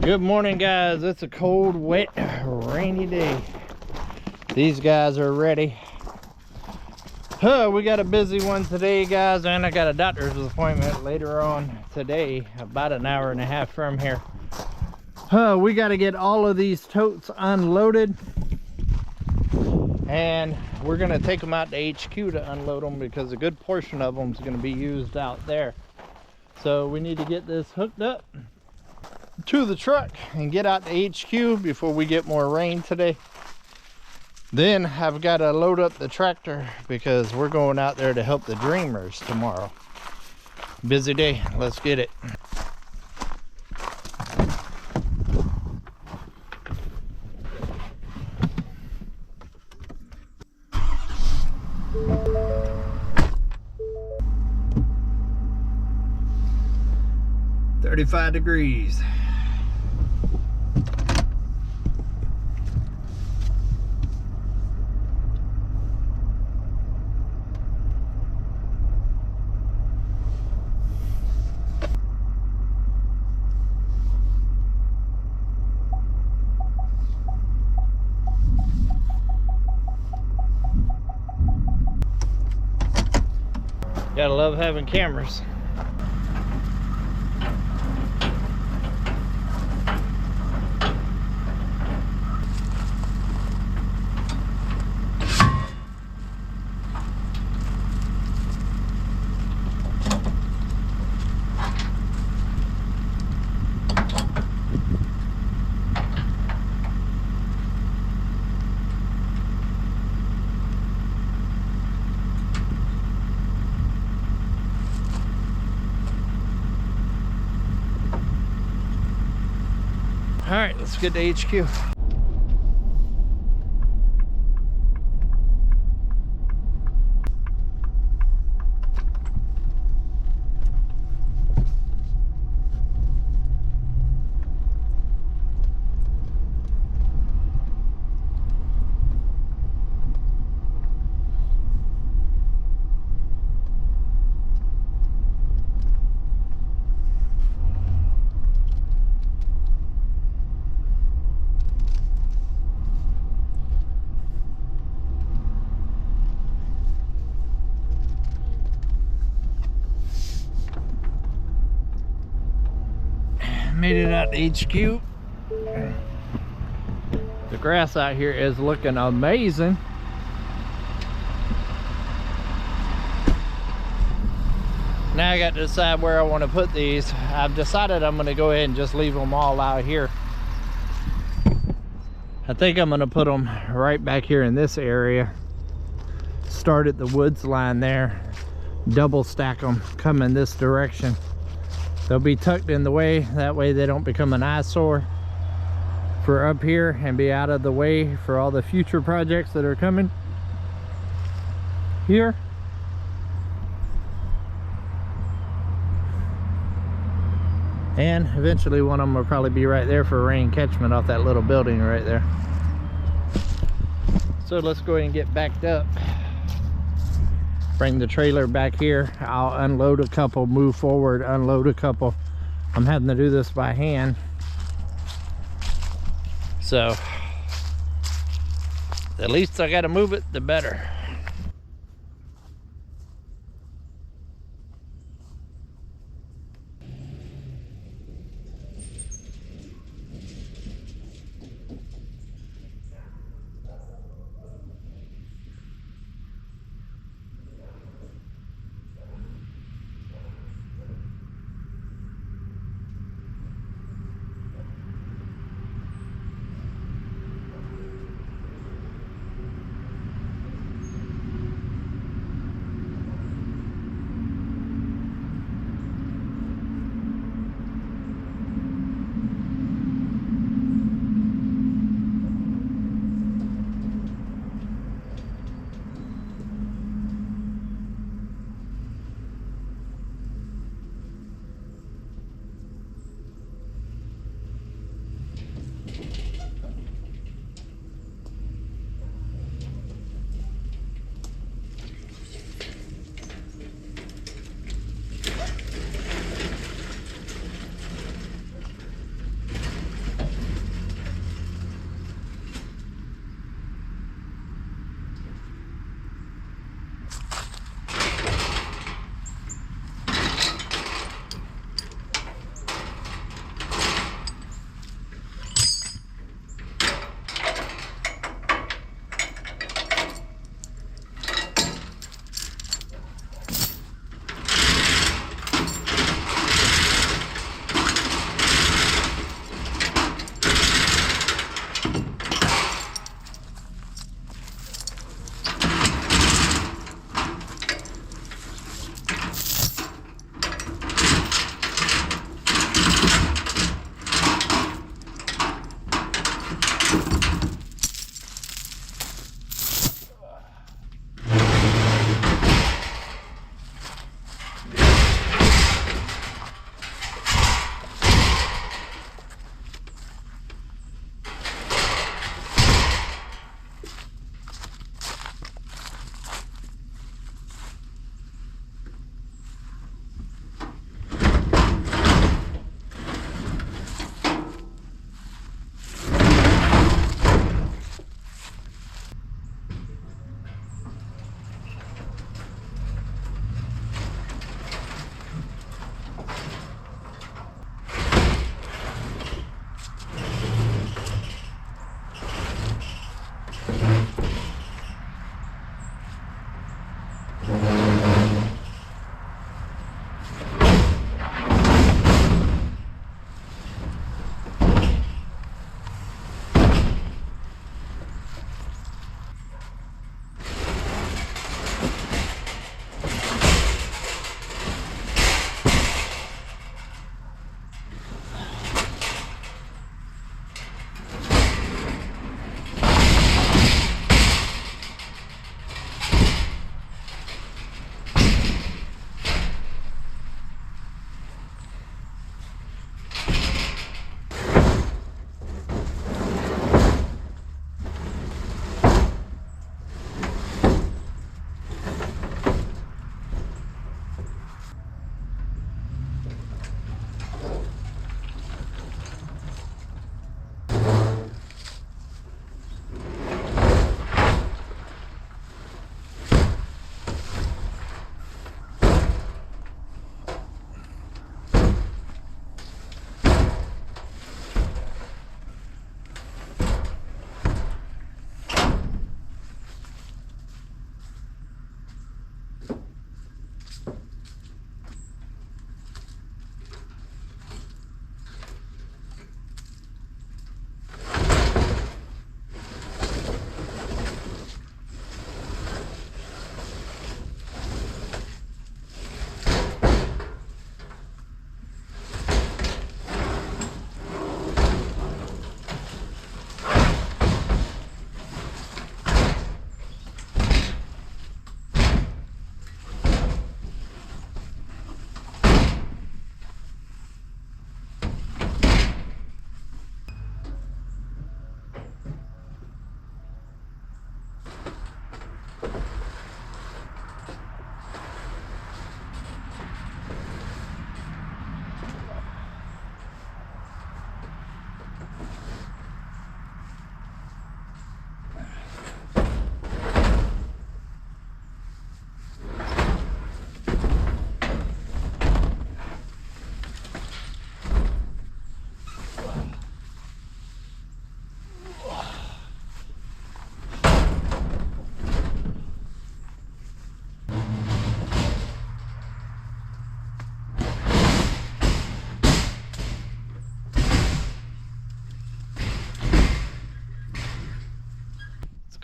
Good morning, guys. It's a cold, wet, rainy day. These guys are ready. We got a busy one today, guys, and I got a doctor's appointment later on today, about an hour and a half from here. We got to get all of these totes unloaded, and we're going to take them out to HQ to unload them because a good portion of them is going to be used out there. So we need to get this hooked up to the truck and get out to HQ before we get more rain today. Then I've got to load up the tractor because we're going out there to help the dreamers tomorrow. Busy day. Let's get it. "35 degrees. Gotta love having cameras. All right, let's get to HQ. Made it out to HQ. The grass out here is looking amazing. Now I got to decide where I want to put these. I've decided I'm going to go ahead and just leave them all out here. I think I'm going to put them right back here in this area. Start at the woods line there. Double stack them, come in this direction. They'll be tucked in the way, that way they don't become an eyesore for up here and be out of the way for all the future projects that are coming here. And eventually one of them will probably be right there for rain catchment off that little building right there. So let's go ahead and get backed up. Bring the trailer back here. I'll unload a couple, move forward, unload a couple. I'm having to do this by hand. So the least I gotta move it, the better.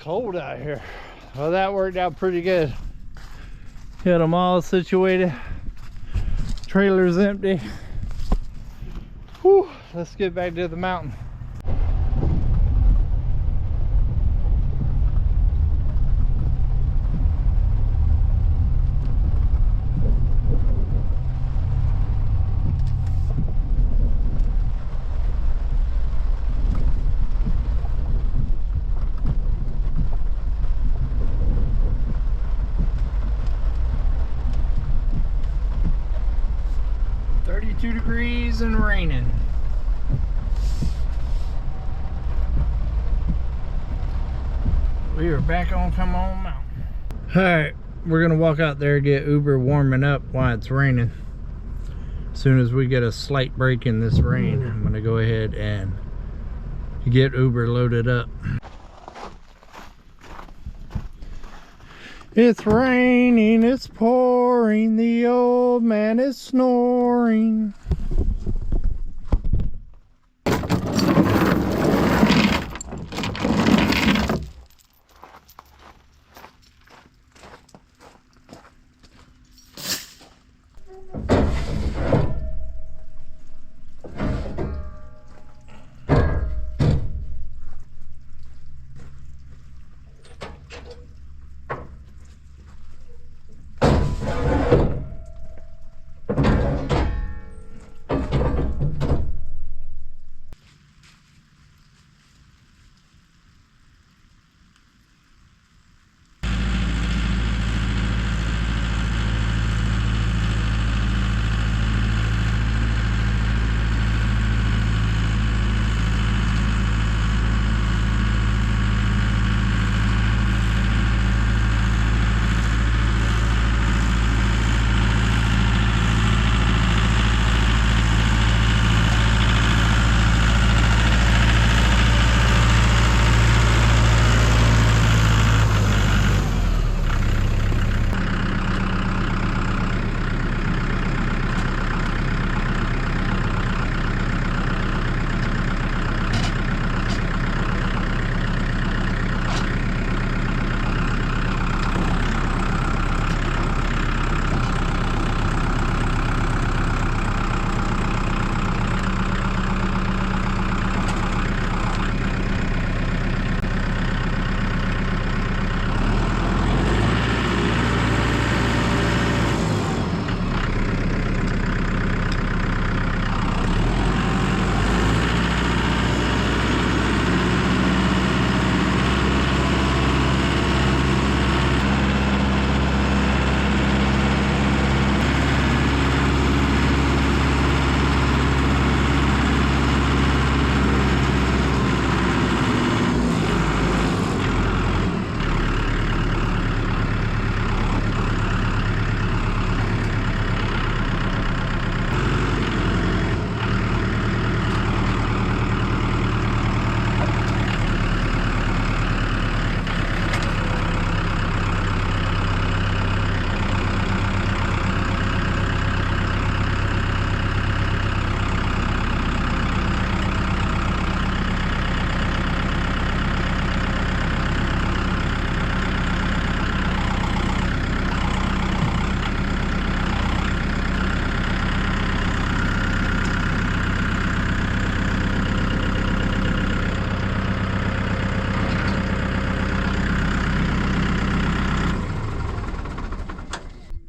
cold out here. Well, that worked out pretty good. Got them all situated. Trailer's empty. Whew, let's get back to the mountain. Degrees and raining. We are back on Come On Mountain. Alright, we're gonna walk out there and get Uber warming up while it's raining. As soon as we get a slight break in this rain, I'm gonna go ahead and get Uber loaded up. It's raining, it's pouring, the old man is snoring.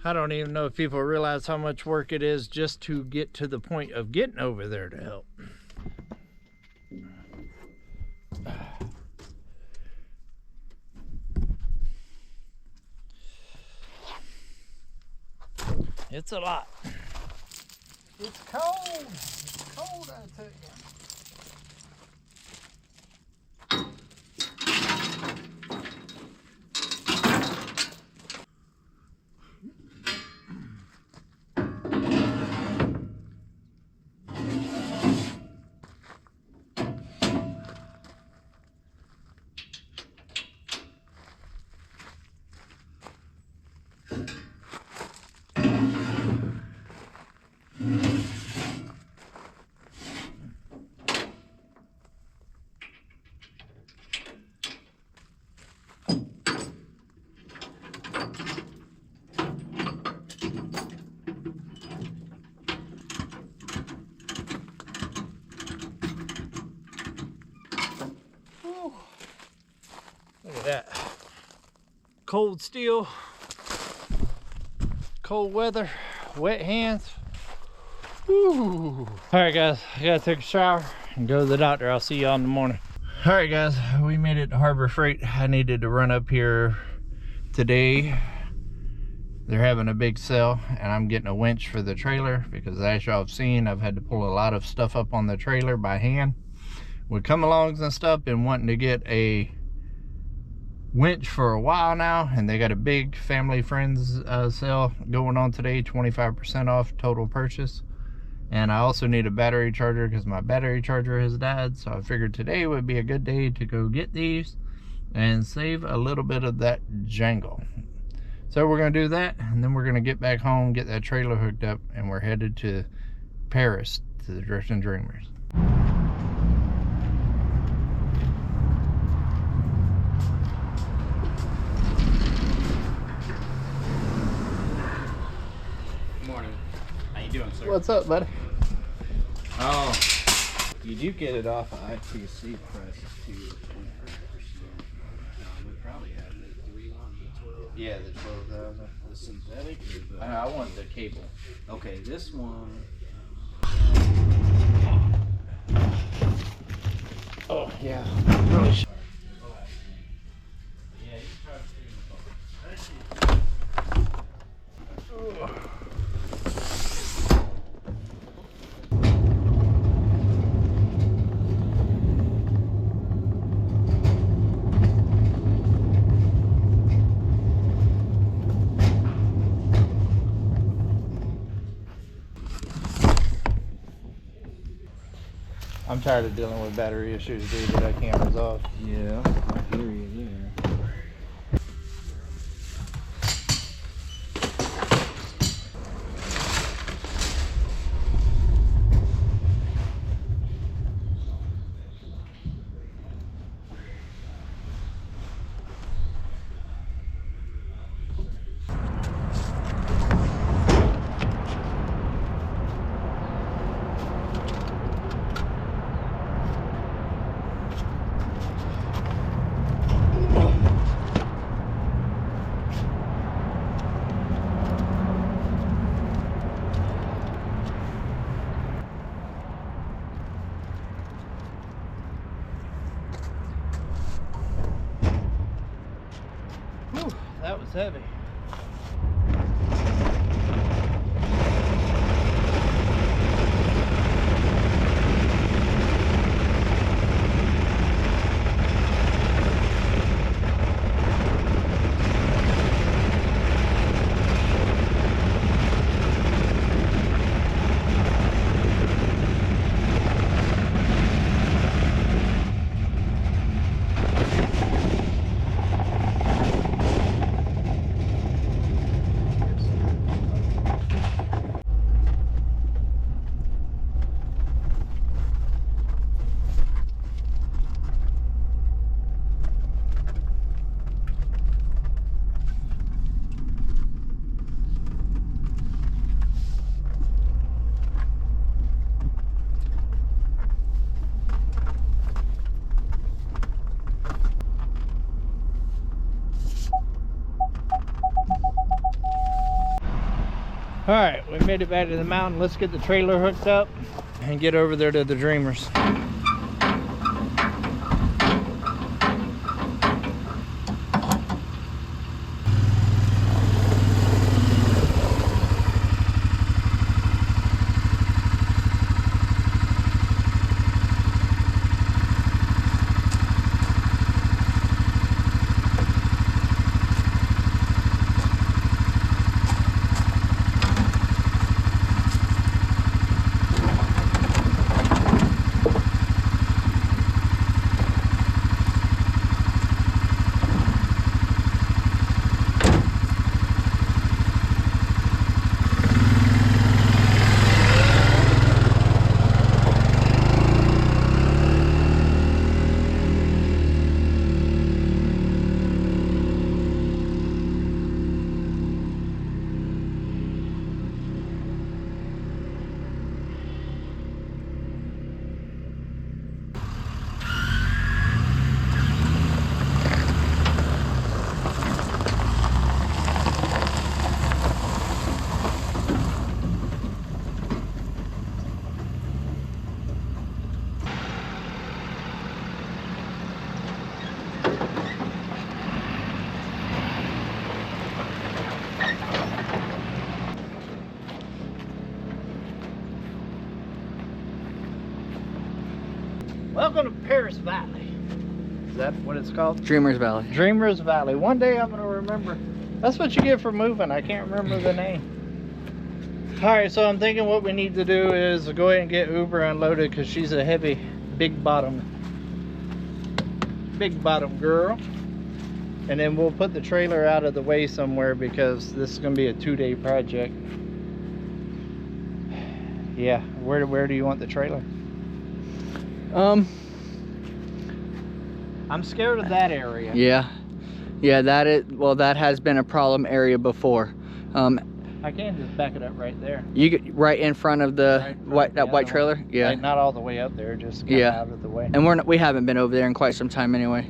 I don't even know if people realize how much work it is just to get to the point of getting over there to help. It's a lot. It's cold. It's cold, I tell you. at that. Cold steel, cold weather, wet hands. Woo. All right, guys, I gotta take a shower and go to the doctor. I'll see y'all in the morning. All right, guys, we made it to Harbor Freight. I needed to run up here today. They're having a big sale, and I'm getting a winch for the trailer because, as y'all have seen, I've had to pull a lot of stuff up on the trailer by hand with come-alongs and stuff. Been wanting to get a winch for a while now, and they got a big family friends sale going on today, 25% off total purchase. And I also need a battery charger because my battery charger has died, so I figured today would be a good day to go get these and save a little bit of that jangle. So we're going to do that, and then we're going to get back home, get that trailer hooked up, and we're headed to Paris, to the Drifting Dreamers. Good morning. How you doing, sir? What's up, buddy? Oh, you do get it off of ITC press too. We probably have the 3 on the 12. Yeah, the 12,000. The synthetic or the... I want the cable. Okay, this one. Oh, yeah. Really. Yeah, you can try to I'm tired of dealing with battery issues, dude, that I can't resolve. Yeah, I hear you there. Whew, that was heavy. All right, we made it back to the mountain. Let's get the trailer hooked up and get over there to the Dreamers. Welcome to Paris Valley. Is that what it's called? Dreamers Valley. Dreamers Valley. One day I'm gonna remember. That's what you get for moving. I can't remember the name. All right, so I'm thinking what we need to do is go ahead and get Uber unloaded because she's a heavy, big bottom girl. And then we'll put the trailer out of the way somewhere because this is gonna be a 2-day project. Yeah, where do you want the trailer? I'm scared of that area. Yeah, that has been a problem area before. I can just back it up right there. You get right in front of the white trailer. Yeah, like not all the way up there, just kind of out of the way. And we haven't been over there in quite some time anyway.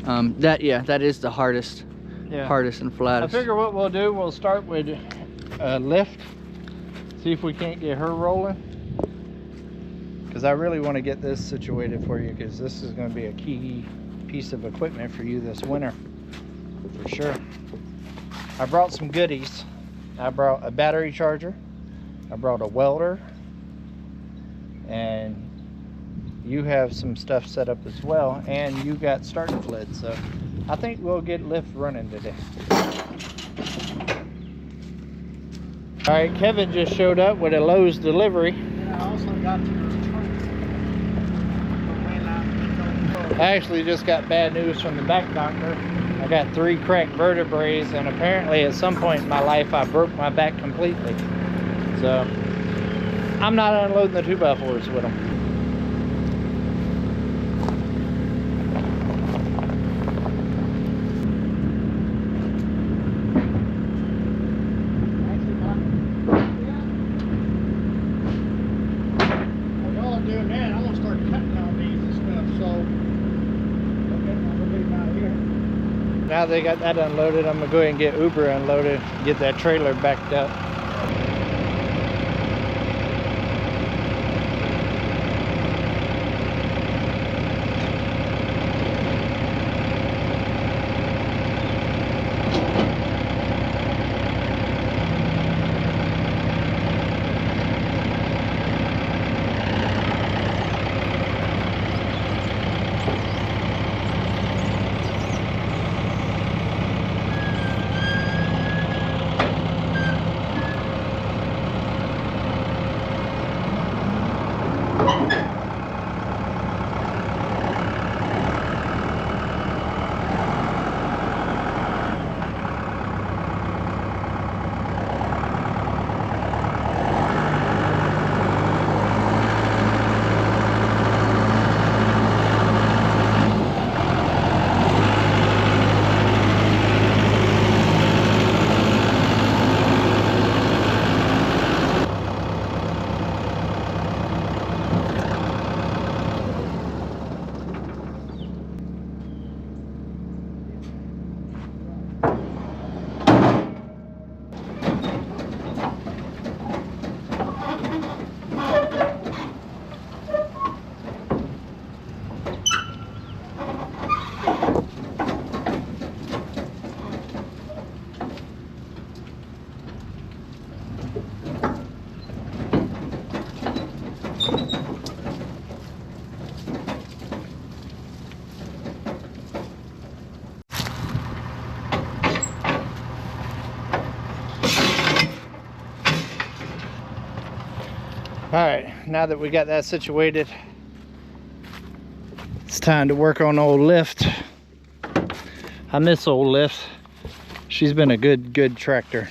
That is the hardest and flattest. I figure what we'll do, we'll start with lift, see if we can't get her rolling, because I really want to get this situated for you, because this is going to be a key piece of equipment for you this winter for sure. I brought some goodies. I brought a battery charger, I brought a welder, and you have some stuff set up as well, and you got starting fluid, so I think we'll get lift running today. All right, Kevin just showed up with a Lowe's delivery. I also got I actually just got bad news from the back doctor. I got 3 cracked vertebrae, and apparently at some point in my life I broke my back completely. So I'm not unloading the 2x4s with them. Now they got that unloaded, I'm gonna go ahead and get Uber unloaded, get that trailer backed up. All right, now that we got that situated, it's time to work on old Lift. I miss old Lift. She's been a good tractor,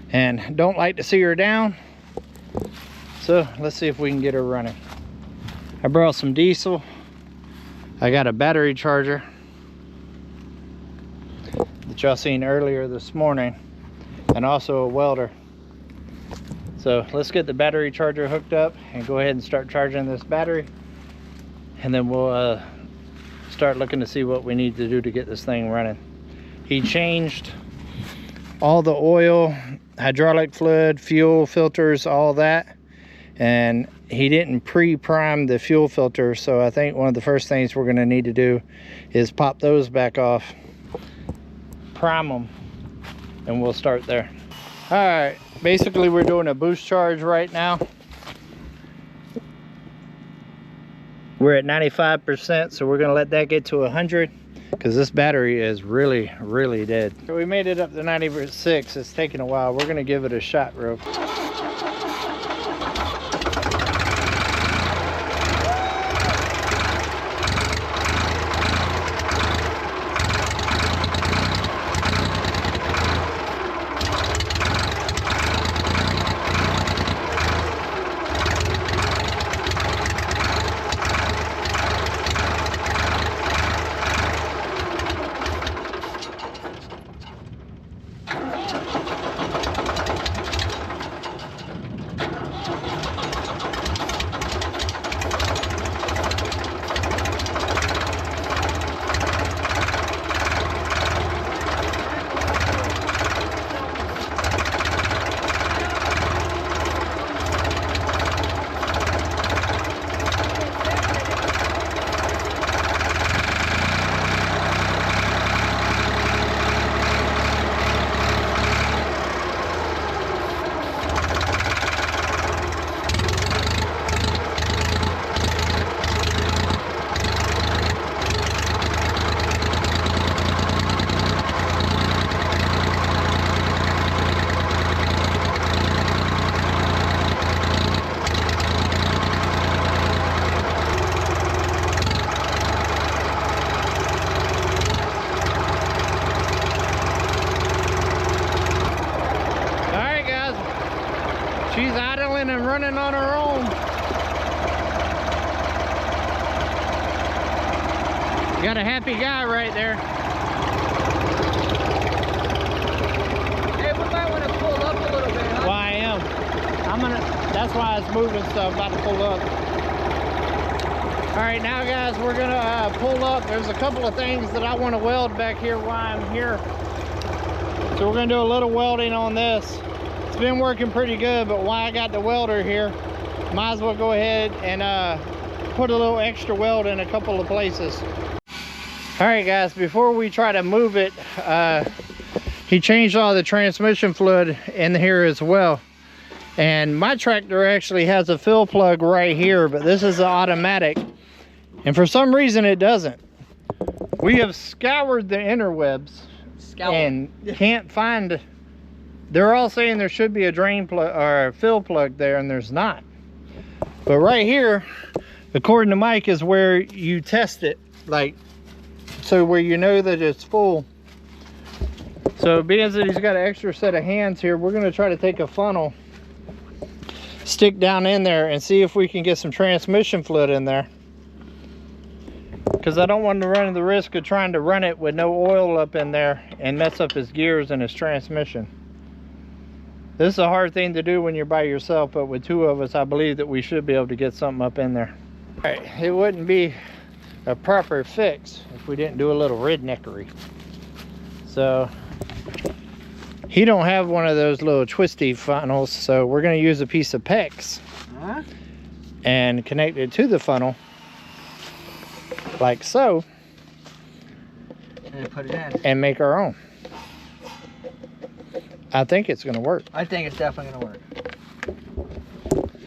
and don't like to see her down. So let's see if we can get her running. I brought some diesel. I got a battery charger that y'all seen earlier this morning, and also a welder. So let's get the battery charger hooked up and go ahead and start charging this battery, and then we'll start looking to see what we need to do to get this thing running. He changed all the oil, hydraulic fluid, fuel filters, all that, and he didn't pre-prime the fuel filter. So I think one of the first things we're going to need to do is pop those back off, prime them, and we'll start there. All right, basically we're doing a boost charge right now. We're at 95%, so we're gonna let that get to 100 because this battery is really, really dead. So we made it up to 96. It's taking a while. We're gonna give it a shot real quick. She's idling and running on her own. Got a happy guy right there. Hey, we might want to pull up a little bit, huh? Well, I am. That's why it's moving, so I'm about to pull up. All right, now guys, we're gonna pull up. There's a couple of things that I want to weld back here while I'm here. So we're gonna do a little welding on this. It's been working pretty good, but while I got the welder here, might as well go ahead and put a little extra weld in a couple of places. All right guys, before we try to move it, he changed all the transmission fluid in here as well. And my tractor actually has a fill plug right here, but this is an automatic. And for some reason it doesn't. We have scoured the interwebs and can't find. They're all saying there should be a drain plug or a fill plug there, and there's not. But right here, according to Mike, is where you test it, like, so where you know that it's full. So being that he's got an extra set of hands here, we're gonna try to take a funnel, stick down in there and see if we can get some transmission fluid in there. Because I don't want to run the risk of trying to run it with no oil up in there and mess up his gears and his transmission. This is a hard thing to do when you're by yourself, but with two of us, I believe that we should be able to get something up in there. All right, it wouldn't be a proper fix if we didn't do a little redneckery. So he don't have one of those little twisty funnels, so we're gonna use a piece of PEX and connect it to the funnel like so, and put it in and make our own. I think it's gonna work. I think it's definitely gonna work.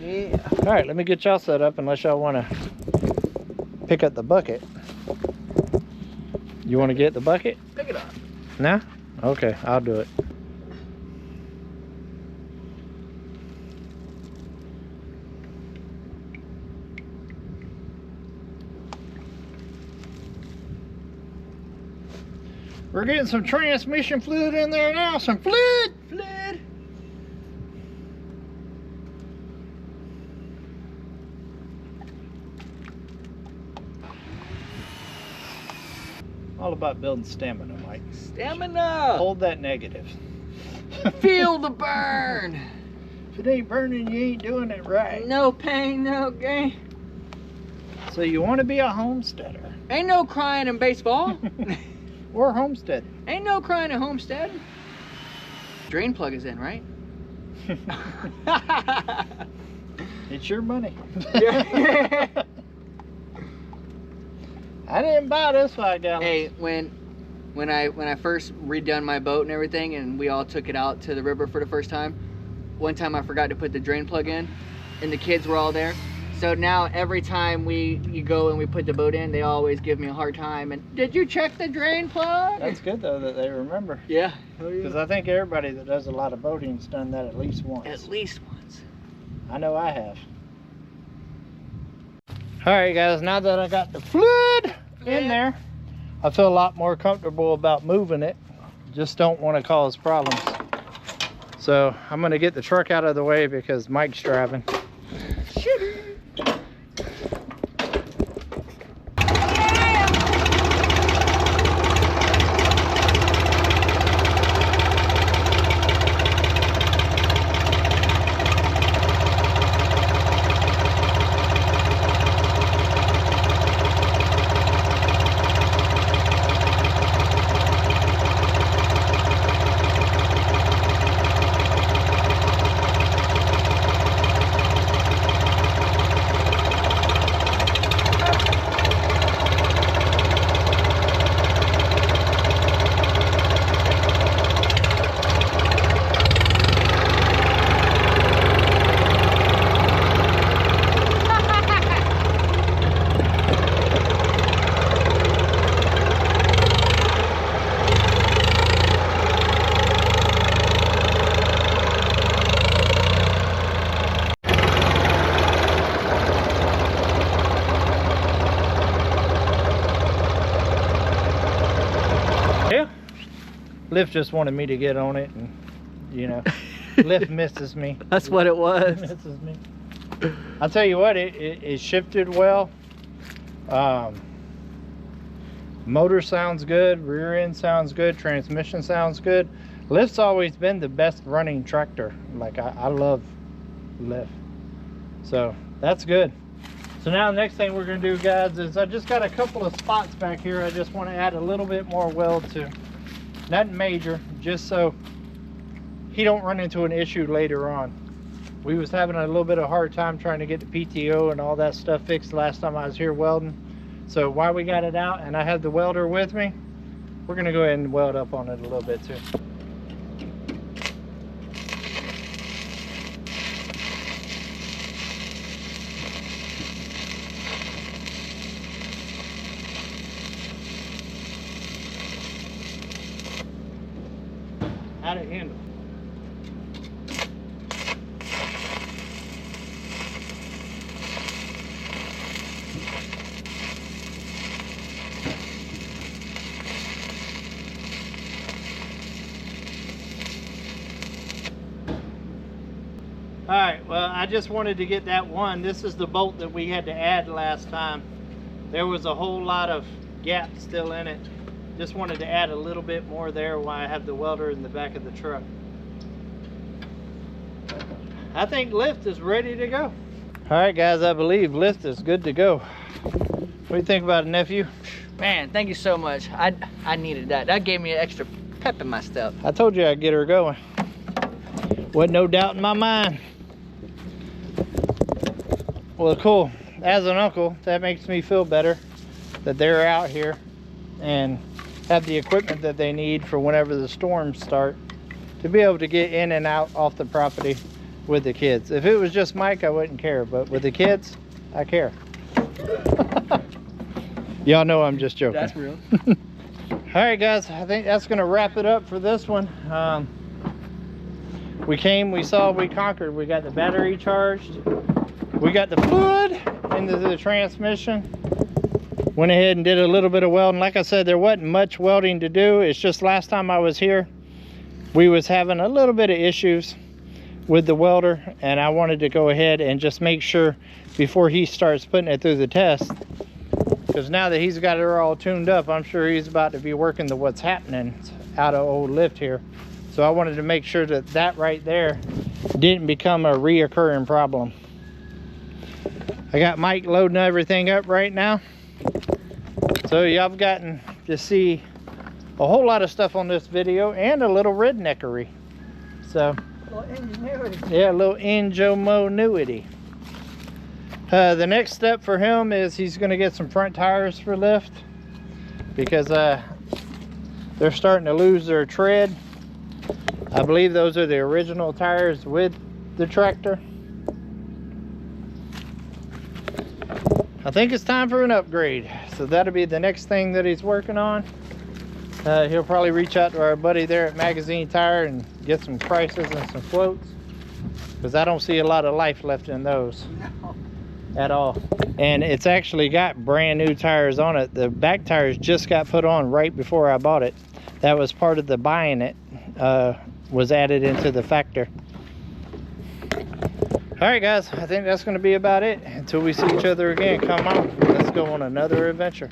Yeah. All right, let me get y'all set up unless y'all wanna pick up the bucket. You wanna get the bucket? Pick it up. No? Okay, I'll do it. We're getting some transmission fluid in there now. Some fluid. All about building stamina, Mike. Stamina. Hold that negative. Feel the burn. If it ain't burning, you ain't doing it right. No pain, no gain. So you want to be a homesteader. Ain't no crying in baseball. Or homestead. Ain't no crying at homestead. Drain plug is in, right? It's your money. Yeah. I didn't buy this 5 gallons. Hey, when I first redone my boat and everything, and we all took it out to the river for the first time, one time I forgot to put the drain plug in, and the kids were all there. So now every time you go and we put the boat in, they always give me a hard time. And did you check the drain plug? That's good though that they remember. Yeah. Because I think everybody that does a lot of boating's done that at least once. At least once. I know I have. All right, guys. Now that I got the fluid in there, I feel a lot more comfortable about moving it. Just don't want to cause problems. So I'm gonna get the truck out of the way because Mike's driving. Lift just wanted me to get on it, and you know, Lift misses me. That's what it was. Misses me. I'll tell you what, it shifted well. Motor sounds good, rear end sounds good, transmission sounds good. Lift's always been the best running tractor. Like I love Lift, so that's good. So now the next thing we're going to do, guys, is I just got a couple of spots back here. I just want to add a little bit more weld to. Nothing major, just so he don't run into an issue later on. We was having a little bit of a hard time trying to get the PTO and all that stuff fixed last time I was here welding. So while we got it out and I had the welder with me, we're going to go ahead and weld up on it a little bit too. How'd it handle? All right, well, I just wanted to get that one. This is the bolt that we had to add last time. There was a whole lot of gaps still in it. Just wanted to add a little bit more there while I have the welder in the back of the truck. I think Lift is ready to go. All right, guys, I believe Lift is good to go. What do you think about it, nephew? Man, thank you so much. I needed that. That gave me an extra pep in my step. I told you I'd get her going. Wasn't no doubt in my mind. Well, cool. As an uncle, that makes me feel better that they're out here and have the equipment that they need for whenever the storms start to be able to get in and out off the property with the kids. If it was just Mike, I wouldn't care, but with the kids, I care. Y'all know I'm just joking. That's real. All right, guys, I think that's gonna wrap it up for this one. We came, we saw, we conquered. We got the battery charged. We got the fluid into the transmission. Went ahead and did a little bit of welding. Like I said, there wasn't much welding to do. It's just last time I was here, we was having a little bit of issues with the welder, and I wanted to go ahead and just make sure before he starts putting it through the test, because now that he's got it all tuned up, I'm sure he's about to be working the what's happening out of old Lift here. So I wanted to make sure that that right there didn't become a reoccurring problem. I got Mike loading everything up right now. So y'all have gotten to see a whole lot of stuff on this video and a little redneckery. So, yeah, a little ingenuity. The next step for him is he's going to get some front tires for Lift, because they're starting to lose their tread. I believe those are the original tires with the tractor. I think it's time for an upgrade. So that'll be the next thing that he's working on. He'll probably reach out to our buddy there at Magazine Tire and get some prices and some quotes, because I don't see a lot of life left in those at all. And it's actually got brand new tires on it. The back tires just got put on right before I bought it. That was part of the buying it, was added into the factor. All right, guys, I think that's going to be about it until we see each other again. Come on, let's go on another adventure.